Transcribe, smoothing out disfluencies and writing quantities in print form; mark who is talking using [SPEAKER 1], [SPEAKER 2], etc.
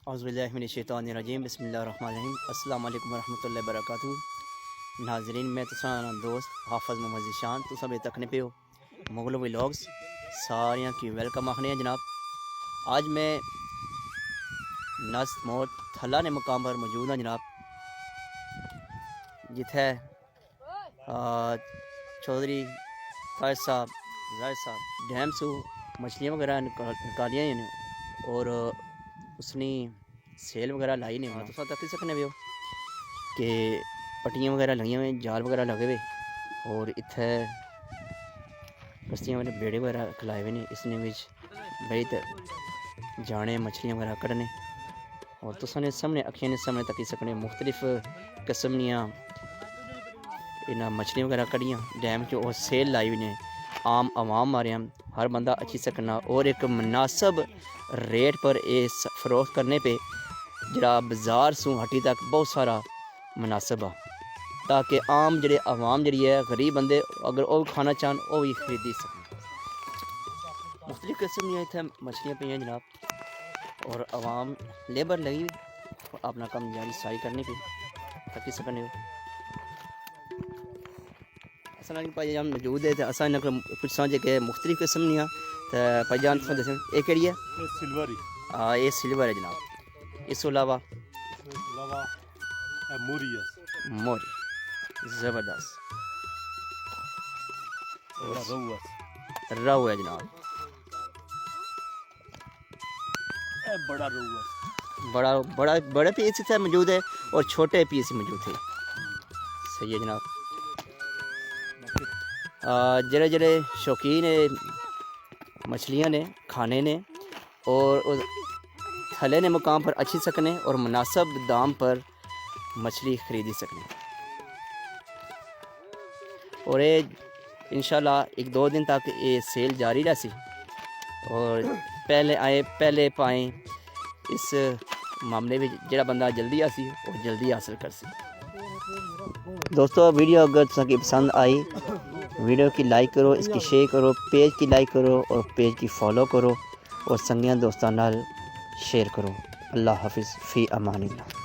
[SPEAKER 1] اعوذ باللہ من الشیطان الرجیم بسم اللہ الرحمن الرحیم السلام علیکم ورحمۃ اللہ وبرکاتہ۔ ناظرین میں تساں دوست حافظ محمد ذیشان تو سب تکنے پہ ہو مغل ولاگس ساریاں کی ویلکم آخنے ہیں جناب۔ آج میں نست موت تھلا نے مقام پر موجود ہوں جناب، جتھے چودھری طاہر صاحب ظاہر صاحب ڈیم سو مچھلیاں وغیرہ نکالیاں ہیں اور اس نے سیل وغیرہ لائی نہیں تو ساتھ تک سکنے بھی ہو کہ پٹیاں وغیرہ لگی ہوئے جال وغیرہ لگے ہوئے اور اتنے کشتیاں والے بیڑے وغیرہ کھلائے ہوئے نے اس نے بہت جانے مچھلیاں وغیرہ کڑنے اور تو سنے سامنے اکھیاں نے سامنے تک سکنے مختلف قسم دیاں انہاں مچھلیاں وغیرہ کڑیاں ڈیم چ اور سیل لائی ہوئی نے عام عوام مارے ہر بندہ اچھی سکنا اور ایک مناسب ریٹ پر یہ فروخت کرنے پہ جڑا بازار سوں ہٹی تک بہت سارا مناسب تاکہ عام جڑے عوام جڑی ہے غریب بندے اگر وہ کھانا چاہن وہ بھی خریدی سکیں۔ مختلف قسم کی اتنے مچھلیاں پہ جناب اور عوام لیبر لگی اپنا کام جاری ساری کرنے پہ تاکہ سکنے ہو اصل پائی جان موجود ہے تو اصل پوچھا جی کہ مختلف قسم دیا تو پائی جان دس یہ کہڑی ہے؟ ہاں یہ سلور ہے جناب۔ اس کو علاوہ موری زبردست رو ہے جناب، بڑا پیس اتنا موجود ہے اور چھوٹے پیس موجود ہے۔ صحیح ہے جناب۔ جڑے شوقین مچھلیاں نے کھانے نے اور تھلے نے مقام پر اچھی سکنے اور مناسب دام پر مچھلی خریدی سکنے اور یہ انشاءاللہ ایک دو دن تک یہ سیل جاری رہسی اور پہلے آئے پہلے پائیں اس معاملے میں جڑا بندہ جلدی آسی وہ جلدی حاصل کر سی۔ دوستو ویڈیو اگر تساں پسند آئی ویڈیو کی لائک کرو، اس کی شیئر کرو، پیج کی لائک کرو اور پیج کی فالو کرو اور سنگیاں دوستان نال شیئر کرو۔ اللہ حافظ، فی امان اللہ۔